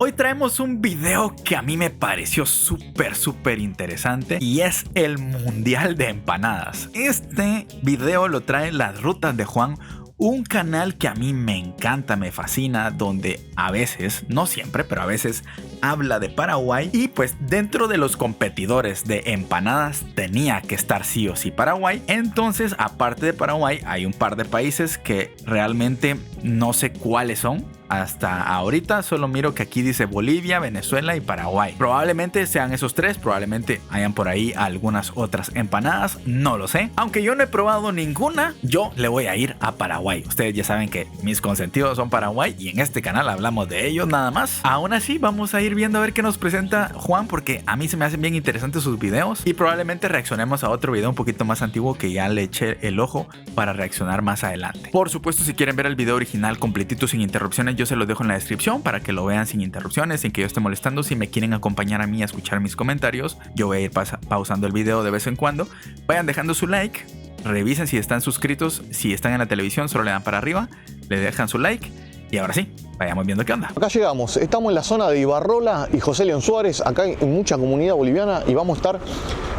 Hoy traemos un video que a mí me pareció súper interesante y es el Mundial de Empanadas. Este video lo trae Las Rutas de Juan, un canal que a mí me encanta, me fascina, donde a veces, no siempre, pero a veces habla de Paraguay. Y pues dentro de los competidores de empanadas tenía que estar sí o sí Paraguay. Entonces, aparte de Paraguay, hay un par de países que realmente no sé cuáles son. Hasta ahorita solo miro que aquí dice Bolivia, Venezuela y Paraguay. Probablemente sean esos tres, probablemente hayan por ahí algunas otras empanadas, no lo sé. Aunque yo no he probado ninguna, yo le voy a ir a Paraguay. Ustedes ya saben que mis consentidos son Paraguay y en este canal hablamos de ellos nada más. Aún así vamos a ir viendo a ver qué nos presenta Juan, porque a mí se me hacen bien interesantes sus videos y probablemente reaccionemos a otro video un poquito más antiguo que ya le eché el ojo para reaccionar más adelante. Por supuesto, si quieren ver el video original completito sin interrupciones, yo se los dejo en la descripción para que lo vean sin interrupciones, sin que yo esté molestando. Si me quieren acompañar a mí a escuchar mis comentarios, yo voy a ir pausando el video de vez en cuando. Vayan dejando su like, revisen si están suscritos, si están en la televisión solo le dan para arriba, le dejan su like y ahora sí, vayamos viendo qué onda. Acá llegamos, estamos en la zona de Ibarrola y José León Suárez. Acá hay mucha comunidad boliviana y vamos a estar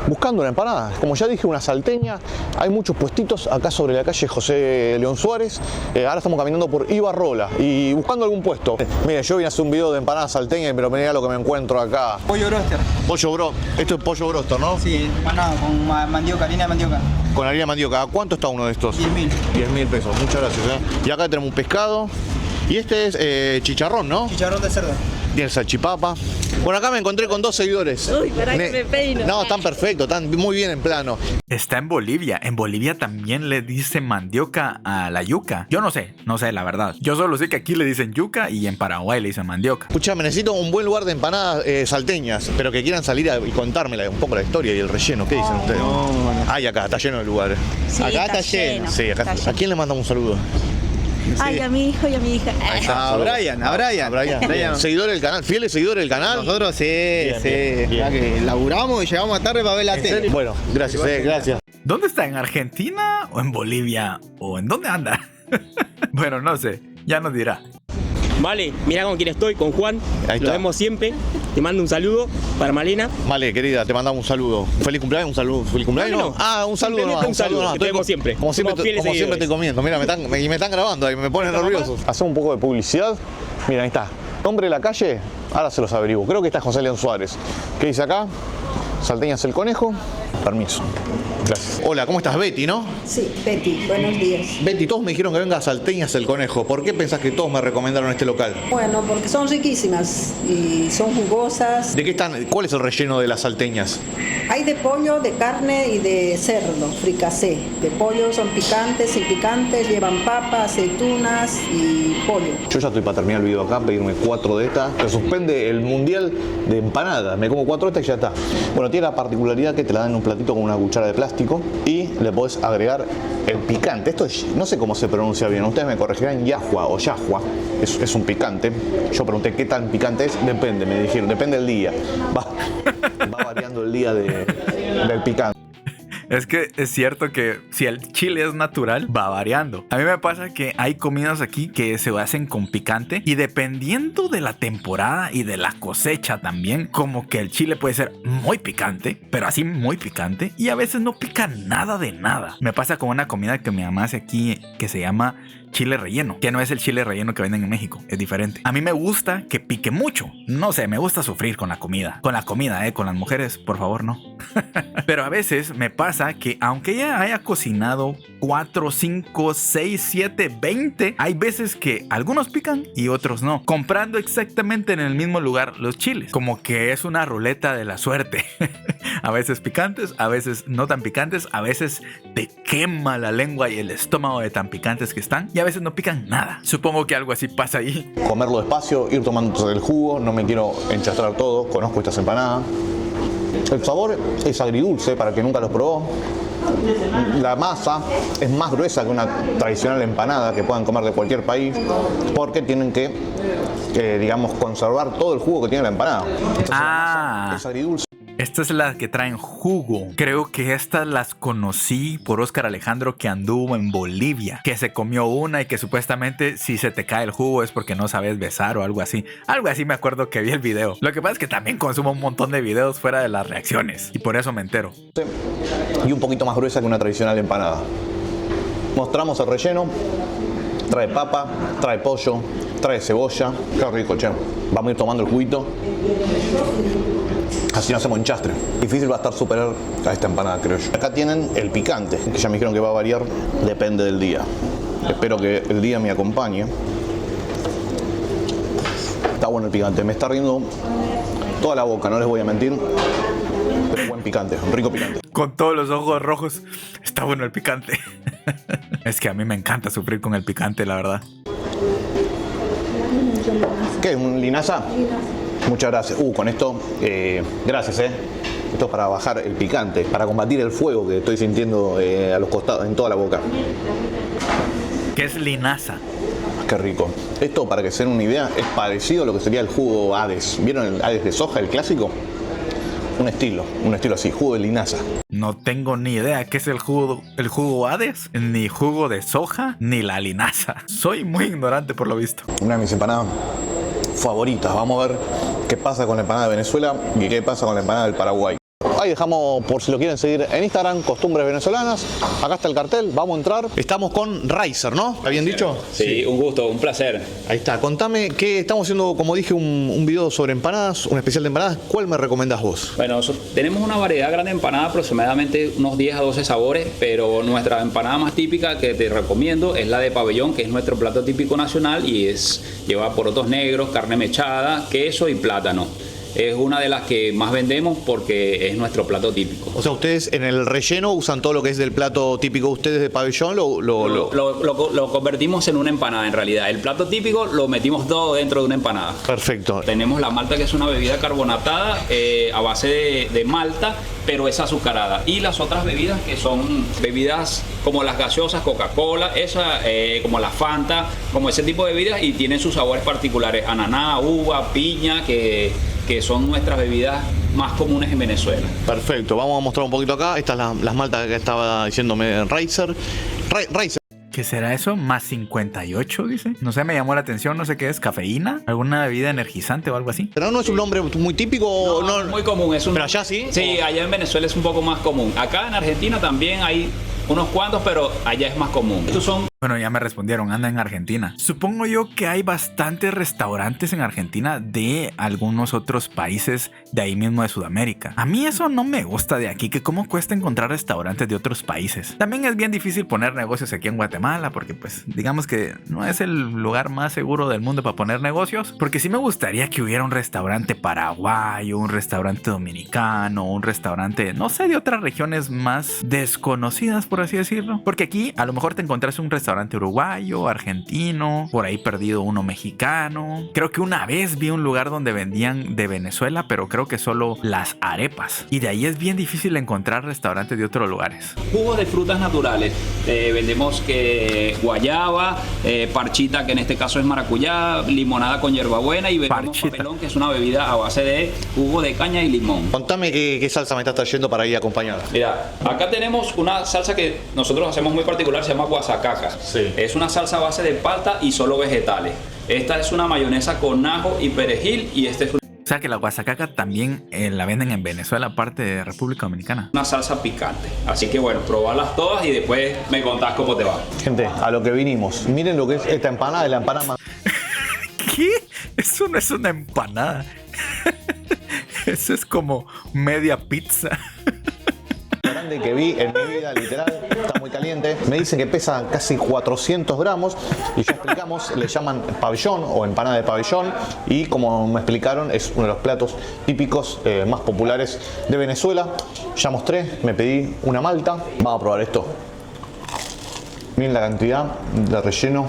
buscando una empanada. Como ya dije, una salteña. Hay muchos puestitos acá sobre la calle José León Suárez. Ahora estamos caminando por Ibarrola y buscando algún puesto. Mire, yo vine a hacer un video de empanadas salteñas, pero mirá lo que me encuentro acá. Pollo broster. Pollo bro, esto es pollo broster, ¿no? Sí, empanada con mandioca, harina de mandioca. Con harina de mandioca. ¿A cuánto está uno de estos? 10.000. 10.000 pesos, muchas gracias. Y acá tenemos un pescado. Y este es chicharrón, ¿no? Chicharrón de cerdo. Tiene salchipapa. Bueno, acá me encontré con dos seguidores. Uy, para que me peino. No, están perfectos, están muy bien en plano. Está en Bolivia. En Bolivia también le dicen mandioca a la yuca. Yo no sé la verdad. Yo solo sé que aquí le dicen yuca y en Paraguay le dicen mandioca. Escuchame, necesito un buen lugar de empanadas salteñas, pero que quieran salir y contarme un poco la historia y el relleno. ¿Qué dicen ustedes? Ay, acá está lleno de lugares. Sí, Acá está lleno. Sí, acá. Está ¿A quién le mandamos un saludo? Ay, a mi hijo y a mi hija. A Brian. Brian. Seguidor del canal, fieles seguidores del canal. Nosotros sí. Bien. Ya que laburamos y llegamos a tarde para ver la tele. Bueno, gracias, gracias. ¿Dónde está? ¿En Argentina o en Bolivia? ¿O en dónde anda? Bueno, no sé, ya nos dirá. Vale, mirá con quién estoy, con Juan. Ahí Lo está. vemos siempre. Te mando un saludo para Malena. Vale, querida, te mandamos un saludo. Feliz cumpleaños, un saludo. ¿Feliz cumpleaños? No. Ah, un saludo. Simplemente No, un saludo, no. que te vemos siempre. Como siempre, Somos fieles como siempre seguidores. te comiendo. Mira, me están grabando ahí, me ponen nervioso. Hacemos un poco de publicidad. Mira, ahí está. Nombre de la calle, ahora se los averiguo. Creo que está José León Suárez. ¿Qué dice acá? Salteñas el Conejo. Permiso. Gracias. Hola, ¿cómo estás? Betty, ¿no? Sí, Betty, buenos días. Betty, todos me dijeron que venga a Salteñas el Conejo. ¿Por qué pensás que todos me recomendaron este local? Bueno, porque son riquísimas y son jugosas. ¿De qué están? ¿Cuál es el relleno de las salteñas? Hay de pollo, de carne y de cerdo, fricasé. De pollo son picantes y picantes, llevan papa, aceitunas y pollo. Yo ya estoy para terminar el video acá, pedirme 4 de estas. Se suspende el mundial de empanadas. Me como 4 de estas y ya está. Bueno, tiene la particularidad que te la dan en un platito con una cuchara de plástico y le podés agregar el picante. Esto es, no sé cómo se pronuncia bien. Ustedes me corregirán, yahua o yahua. Es un picante. Yo pregunté qué tan picante es. Depende, me dijeron. Depende del día. Va variando el día del picante. Es que es cierto que si el chile es natural, va variando. A mí me pasa que hay comidas aquí que se hacen con picante y dependiendo de la temporada y de la cosecha también, como que el chile puede ser muy picante, pero así muy picante, y a veces no pica nada de nada. Me pasa con una comida que mi mamá hace aquí que se llama chile relleno, que no es el chile relleno que venden en México, es diferente. A mí me gusta que pique mucho. No sé, me gusta sufrir con la comida. Con las mujeres, por favor, no. Pero a veces me pasa que aunque ella haya cocinado 4, 5, 6, 7, 20, hay veces que algunos pican y otros no. Comprando exactamente en el mismo lugar los chiles. Como que es una ruleta de la suerte. A veces picantes, a veces no tan picantes, a veces te quema la lengua y el estómago de tan picantes que están, y a veces no pican nada. Supongo que algo así pasa ahí. Comerlo despacio, ir tomando el jugo, no me quiero enchastrar todo, conozco estas empanadas. El sabor es agridulce para que nunca los probó. La masa es más gruesa que una tradicional empanada que puedan comer de cualquier país, porque tienen que digamos, conservar todo el jugo que tiene la empanada. Entonces, la masa es agridulce. Esta es la que traen jugo. Creo que estas las conocí por Oscar Alejandro, que anduvo en Bolivia, que se comió una y que supuestamente si se te cae el jugo es porque no sabes besar o algo así. Algo así me acuerdo que vi el video. Lo que pasa es que también consumo un montón de videos fuera de las reacciones y por eso me entero. Y un poquito más gruesa que una tradicional empanada. Mostramos el relleno. Trae papa, trae pollo, trae cebolla. Qué rico, che. Vamos a ir tomando el juguito. Así no hacemos enchastre. Difícil va a estar superar a esta empanada, creo yo. Acá tienen el picante, que ya me dijeron que va a variar, depende del día. Espero que el día me acompañe. Está bueno el picante, me está riendo toda la boca, no les voy a mentir. Pero buen picante, un rico picante. Con todos los ojos rojos, está bueno el picante. Es que a mí me encanta sufrir con el picante, la verdad. ¿Qué? ¿Un linaza? Muchas gracias. Con esto, gracias, Esto es para bajar el picante, para combatir el fuego que estoy sintiendo a los costados, en toda la boca. ¿Qué es linaza? Qué rico. Esto, para que se den una idea, es parecido a lo que sería el jugo Hades. ¿Vieron el Hades de soja, el clásico? Un estilo así, jugo de linaza. No tengo ni idea qué es el jugo Hades, ni jugo de soja, ni la linaza. Soy muy ignorante por lo visto. Una de mis empanadas favoritas. Vamos a ver qué pasa con la empanada de Venezuela y qué pasa con la empanada del Paraguay. Ahí dejamos, por si lo quieren seguir en Instagram, Costumbres Venezolanas. Acá está el cartel, vamos a entrar. Estamos con Riser, ¿no? ¿Está bien dicho? Sí, un gusto, un placer. Ahí está, contame que estamos haciendo, como dije, un video sobre empanadas, un especial de empanadas. ¿Cuál me recomendás vos? Bueno, tenemos una variedad grande de empanadas, aproximadamente unos 10 a 12 sabores, pero nuestra empanada más típica que te recomiendo es la de pabellón, que es nuestro plato típico nacional y lleva porotos negros, carne mechada, queso y plátano. Es una de las que más vendemos porque es nuestro plato típico. O sea, ustedes en el relleno usan todo lo que es del plato típico de ustedes de pabellón, Lo convertimos en una empanada en realidad. El plato típico lo metimos todo dentro de una empanada. Perfecto. Tenemos la malta, que es una bebida carbonatada a base de malta, pero es azucarada. Y las otras bebidas, que son bebidas como las gaseosas, Coca-Cola, como la Fanta, como ese tipo de bebidas, y tienen sus sabores particulares: ananá, uva, piña, que son nuestras bebidas más comunes en Venezuela. Perfecto, vamos a mostrar un poquito acá. Estas las maltas que estaba diciéndome Riser. ¿Qué será eso? Más 58, dice. No sé, me llamó la atención, no sé qué es. ¿Cafeína? ¿Alguna bebida energizante o algo así? Pero no es un nombre muy típico. No, es muy común. Pero allá sí. Sí, allá en Venezuela es un poco más común. Acá en Argentina también hay unos cuantos, pero allá es más común. Estos son... Bueno, ya me respondieron, anda en Argentina. Supongo yo que hay bastantes restaurantes en Argentina de algunos otros países de ahí mismo de Sudamérica. A mí eso no me gusta de aquí, que cómo cuesta encontrar restaurantes de otros países. También es bien difícil poner negocios aquí en Guatemala, porque pues digamos que no es el lugar más seguro del mundo para poner negocios. Porque sí me gustaría que hubiera un restaurante paraguayo, un restaurante dominicano, un restaurante, no sé, de otras regiones más desconocidas, por así decirlo. Porque aquí a lo mejor te encontrás un restaurante uruguayo, argentino, por ahí perdido uno mexicano. Creo que una vez vi un lugar donde vendían de Venezuela, pero creo que solo las arepas. Y de ahí es bien difícil encontrar restaurantes de otros lugares. Jugos de frutas naturales. Vendemos guayaba, parchita, que en este caso es maracuyá, limonada con hierbabuena, y vendemos papelón, que es una bebida a base de jugo de caña y limón. Contame qué salsa me estás trayendo para ir acompañada. Mira, acá tenemos una salsa que nosotros hacemos muy particular, se llama guasacaca. Sí. Es una salsa a base de palta y solo vegetales. Esta es una mayonesa con ajo y perejil, y este es O sea que la guasacaca también la venden en Venezuela, aparte de República Dominicana. una salsa picante. Así que bueno, probarlas todas y después me contás cómo te va. Gente, a lo que vinimos. Miren lo que es esta empanada, la empanada más... ¿Qué? Eso no es una empanada. Eso es como media pizza. grande que vi en mi vida, literal, está muy caliente. Me dicen que pesa casi 400 gramos y ya explicamos, le llaman pabellón o empanada de pabellón, y como me explicaron es uno de los platos típicos más populares de Venezuela. Ya mostré, me pedí una malta, vamos a probar esto. Miren la cantidad de relleno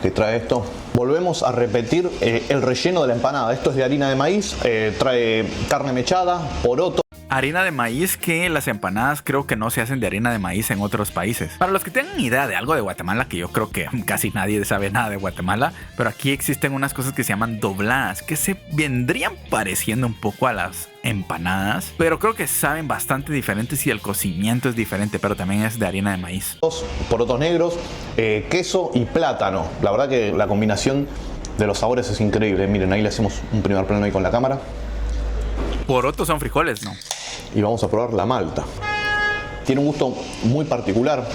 que trae esto. Volvemos a repetir el relleno de la empanada. Esto es de harina de maíz, trae carne mechada, poroto. harina de maíz, que las empanadas creo que no se hacen de harina de maíz en otros países. Para los que tengan idea de algo de Guatemala, que yo creo que casi nadie sabe nada de Guatemala, pero aquí existen unas cosas que se llaman dobladas, que se vendrían pareciendo un poco a las empanadas, pero creo que saben bastante diferentes y el cocimiento es diferente, pero también es de harina de maíz. Porotos negros, queso y plátano. La verdad que la combinación de los sabores es increíble. Miren, ahí le hacemos un primer plano ahí con la cámara. Porotos son frijoles, ¿no? Y vamos a probar la malta. Tiene un gusto muy particular,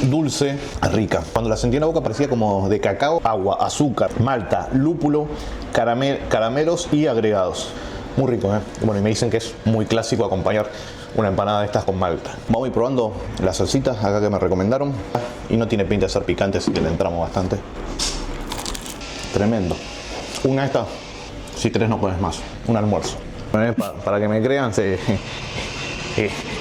dulce, rica. Cuando la sentí en la boca parecía como de cacao, agua, azúcar, malta, lúpulo, caramelos y agregados. Muy rico, ¿eh? Bueno, y me dicen que es muy clásico acompañar una empanada de estas con malta. Vamos a ir probando las salsitas acá que me recomendaron. Y no tiene pinta de ser picante, así que le entramos bastante. Tremendo. Una de estas, si querés no pones más. Un almuerzo. Para que me crean,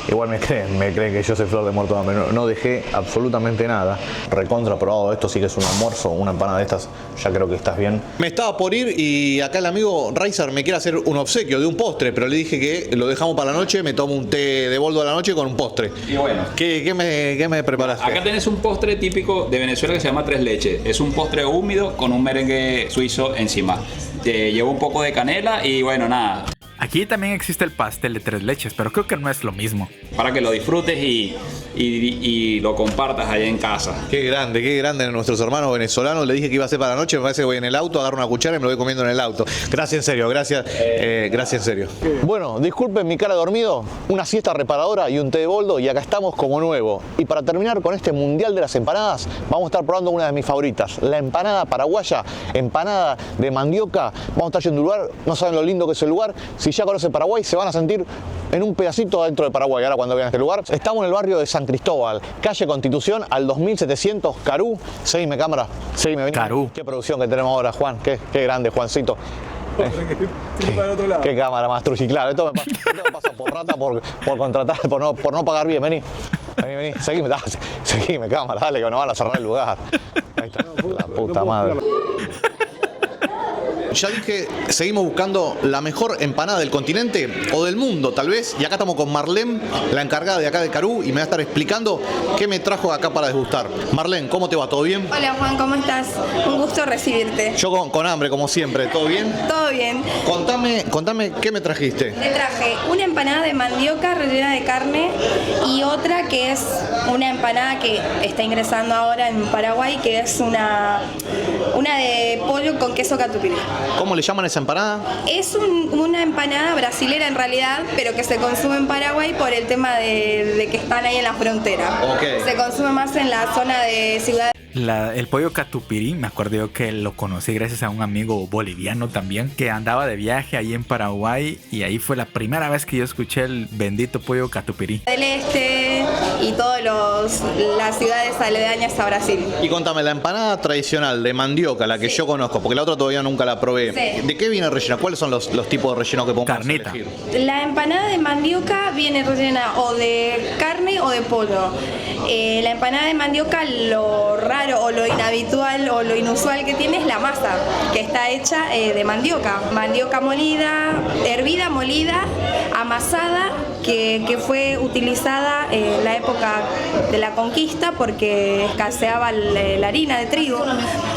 igual me creen que yo soy flor de muerto de hambre. No dejé absolutamente nada. Recontra probado esto, sí que es un almuerzo, una empanada de estas, ya creo que estás bien. Me estaba por ir y acá el amigo Raizer me quiere hacer un obsequio de un postre, pero le dije que lo dejamos para la noche, me tomo un té de boldo a la noche con un postre. Y bueno. ¿Qué me preparaste? Acá tenés un postre típico de Venezuela que se llama tres leches. Es un postre húmedo con un merengue suizo encima. Lleva un poco de canela y bueno, nada. Aquí también existe el pastel de tres leches, pero creo que no es lo mismo. Para que lo disfrutes y lo compartas allá en casa. Qué grande nuestros hermanos venezolanos. Le dije que iba a ser para la noche, me parece que voy en el auto, agarro una cuchara y me lo voy comiendo en el auto. Gracias en serio, gracias en serio. Bueno, disculpen mi cara de dormido, una siesta reparadora y un té de boldo y acá estamos como nuevo. Y para terminar con este mundial de las empanadas, vamos a estar probando una de mis favoritas, la empanada paraguaya, empanada de mandioca. Vamos a estar yendo a un lugar, no saben lo lindo que es el lugar. Si ya conocen Paraguay, se van a sentir en un pedacito dentro de Paraguay. Ahora cuando vean este lugar, estamos en el barrio de San Cristóbal, calle Constitución al 2700, Carú. Seguime cámara, seguime. Carú. Qué producción que tenemos ahora, Juan, qué grande, Juancito. Qué cámara más truchi, claro. Esto me pasa por rata, por contratar, por no pagar bien. Vení, seguime cámara, dale que nos van a cerrar el lugar. Ahí está, la puta madre. Ya dije, seguimos buscando la mejor empanada del continente o del mundo, tal vez. Y acá estamos con Marlene, la encargada de acá de Carú, y me va a estar explicando qué me trajo acá para degustar. Marlene, ¿cómo te va? ¿Todo bien? Hola Juan, ¿cómo estás? Un gusto recibirte. Yo con hambre, como siempre. ¿Todo bien? Todo bien. Contame qué me trajiste. Te traje una empanada de mandioca rellena de carne y otra que es una empanada que está ingresando ahora en Paraguay, que es una de pollo con queso catupiry. ¿Cómo le llaman a esa empanada? Es una empanada brasilera en realidad, pero que se consume en Paraguay por el tema de que están ahí en la frontera. Okay. Se consume más en la zona de Ciudad. El pollo catupirí, me acuerdo yo que lo conocí gracias a un amigo boliviano también, que andaba de viaje ahí en Paraguay y ahí fue la primera vez que yo escuché el bendito pollo catupirí. Del Este y todas las ciudades aledañas a Brasil. Y contame, la empanada tradicional de mandioca, la que yo conozco, porque la otra todavía nunca la probé. Sí. ¿De qué viene rellena? ¿Cuáles son los tipos de relleno que podemos Carnita. elegir? La empanada de mandioca viene rellena o de carne o de pollo. La empanada de mandioca, lo raro o lo inhabitual o lo inusual que tiene es la masa, que está hecha de mandioca. Mandioca molida, hervida, molida, amasada, que fue utilizada en la época de la conquista porque escaseaba la harina de trigo.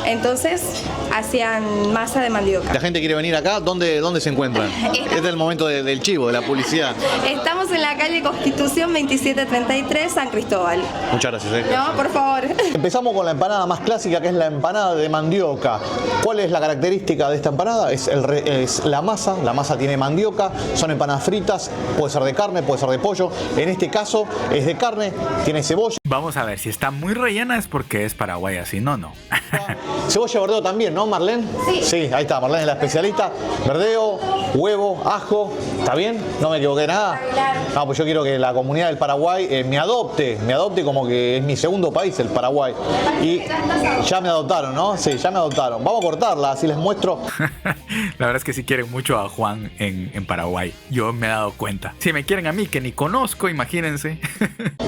Entonces hacían masa de mandioca. La gente quiere venir acá, ¿dónde se encuentran? Es el momento del chivo, de la publicidad. Estamos en la calle Constitución 2733, San Cristóbal. Muchas gracias. No, por favor. Empezamos con la empanada más clásica, que es la empanada de mandioca. ¿Cuál es la característica de esta empanada? Es la masa tiene mandioca, son empanadas fritas, puede ser de carne, puede ser de pollo. En este caso es de carne, tiene cebolla. Vamos a ver, si está muy rellena es porque es paraguaya, si no, no. Cebolla, verdeo también, ¿no, Marlene? Sí. Sí, ahí está, Marlene es la especialista. Verdeo, huevo, ajo, ¿está bien? ¿No me equivoqué nada? Claro. No, pues yo quiero que la comunidad del Paraguay me adopte como que es mi segundo país, el Paraguay. Y ya me adoptaron, ¿no? Sí, ya me adoptaron. Vamos a cortarla, así les muestro. La verdad es que sí quieren mucho a Juan en Paraguay. Yo me he dado cuenta. Si me quieren a mí, que ni conozco, imagínense.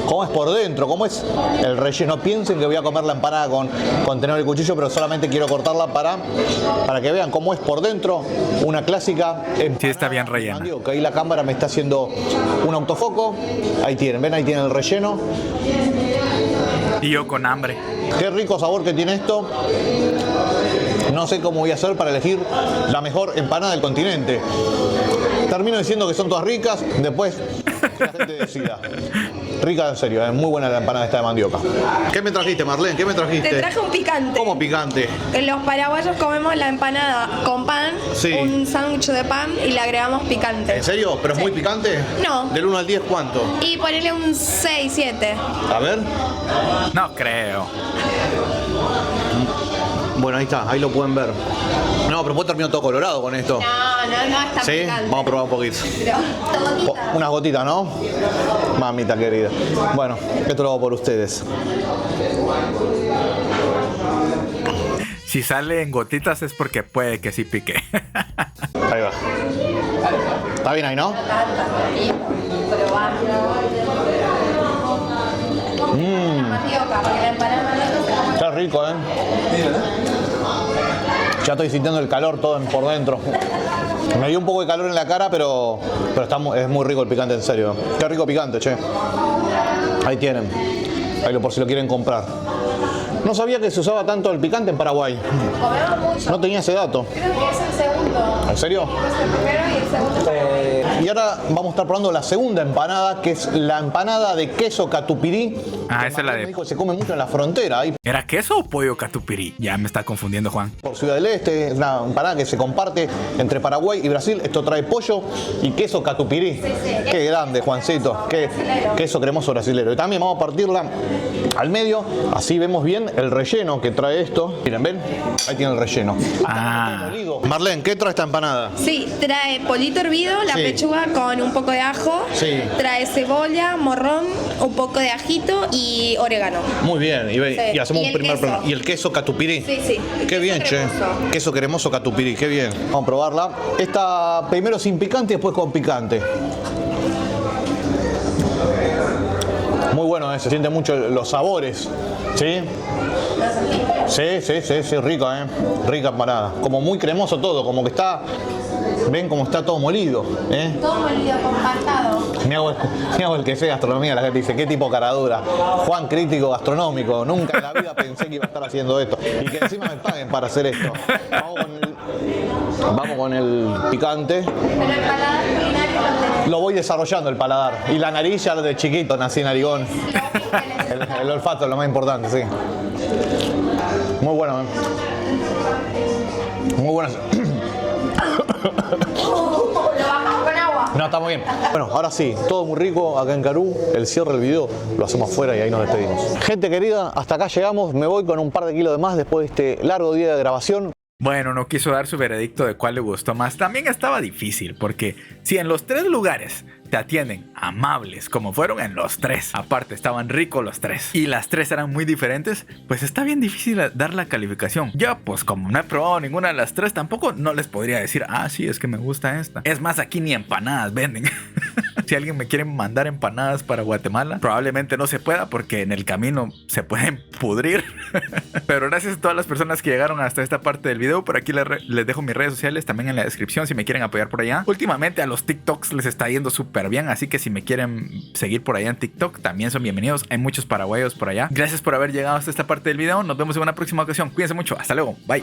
¿Cómo es por dentro? ¿Cómo es el relleno? No piensen que voy a comer la empanada con tenedor y cuchillo, pero solamente quiero cortarla para que vean cómo es por dentro. Una clásica empanada Sí, está bien de rellena. mandioca. Ahí la cámara me está haciendo un autofoco. Ahí tienen, ven, ahí tienen el relleno. Y yo con hambre. Qué rico sabor que tiene esto. No sé cómo voy a hacer para elegir la mejor empanada del continente. Termino diciendo que son todas ricas, después que la gente decida. Rica en serio, muy buena la empanada esta de mandioca. ¿Qué me trajiste, Marlene? ¿Qué me trajiste? Te traje un picante. ¿Cómo picante? Los paraguayos comemos la empanada con pan, Sí. un sándwich de pan y le agregamos picante. ¿En serio? ¿Pero es Sí. muy picante? No. ¿Del 1 al 10 cuánto? Y ponerle un 6, 7. A ver. No creo. Bueno, ahí está, ahí lo pueden ver. No, pero vos terminó todo colorado con esto. No está ¿Sí? picante. Vamos a probar un poquito. Pero, Unas gotitas, ¿no? Mamita querida. Bueno, esto lo hago por ustedes. Si sale en gotitas es porque puede que sí pique. Ahí va. Está bien ahí, ¿no? mandioca, porque la empanada de mandioca se come. Está rico, ¿eh? Ya estoy sintiendo el calor todo por dentro. Me dio un poco de calor en la cara, pero es muy rico el picante, en serio. Qué rico picante, che. Ahí tienen. Ahí por si lo quieren comprar. No sabía que se usaba tanto el picante en Paraguay. Comemos mucho. No tenía ese dato. Creo que es el segundo. ¿En serio? Es el primero y el segundo. Y ahora vamos a estar probando la segunda empanada, que es la empanada de queso catupirí. Ah, esa es la Me de... dijo que se come mucho en la frontera, ahí ¿Era queso o pollo catupirí? Ya me está confundiendo, Juan. por Ciudad del Este. Es una empanada que se comparte entre Paraguay y Brasil. Esto trae pollo y queso catupirí. Qué grande, Juancito. Qué queso cremoso brasilero. Y también vamos a partirla al medio. Así vemos bien el relleno que trae esto. Miren, ¿ven? Ahí tiene el relleno. Ah, Marlene, ¿qué trae esta empanada? Sí, trae pollito hervido, la Sí. pechuga con un poco de ajo. Sí. Trae cebolla, morrón, un poco de ajito y orégano. Muy bien, y Sí. hacemos Y un el primer queso. plano. ¿Y el queso catupirí? Sí, sí. El Qué queso bien, che. cremoso. Queso cremoso catupirí, qué bien. Vamos a probarla. Esta primero sin picante y después con picante. Muy bueno, se sienten mucho los sabores. ¿Sí? Sí, rica, rica empanada. Como muy cremoso todo, como que está... Ven cómo está todo molido, Todo molido, compactado. Me hago el que sé gastronomía, la gente dice, qué tipo caradura. Juan, crítico gastronómico, nunca en la vida pensé que iba a estar haciendo esto. Y que encima me paguen para hacer esto. Vamos con el picante. Pero el paladar culinario lo tenés. Lo voy desarrollando el paladar. Y la nariz ya de chiquito, nací narigón. El olfato es lo más importante, sí. Muy bueno, Muy bueno. Lo bajamos con agua. No, está muy bien. Bueno, ahora sí, todo muy rico acá en Carú. El cierre del video lo hacemos afuera y ahí nos despedimos. Gente querida, hasta acá llegamos. Me voy con un par de kilos de más después de este largo día de grabación. bueno, no quiso dar su veredicto de cuál le gustó más. También estaba difícil, porque si en los tres lugares te atienden amables como fueron en los tres, aparte estaban ricos los tres y las tres eran muy diferentes, pues está bien difícil dar la calificación. Yo pues como no he probado ninguna de las tres, tampoco no les podría decir, ah sí, es que me gusta esta. Es más, aquí ni empanadas venden. Si alguien me quiere mandar empanadas para Guatemala, probablemente no se pueda porque en el camino se pueden pudrir. Pero gracias a todas las personas que llegaron hasta esta parte del video. Por aquí les dejo mis redes sociales también en la descripción si me quieren apoyar por allá. Últimamente a los TikToks les está yendo súper bien, así que si me quieren seguir por allá en TikTok también son bienvenidos. Hay muchos paraguayos por allá. Gracias por haber llegado hasta esta parte del video. Nos vemos en una próxima ocasión. Cuídense mucho. Hasta luego. Bye.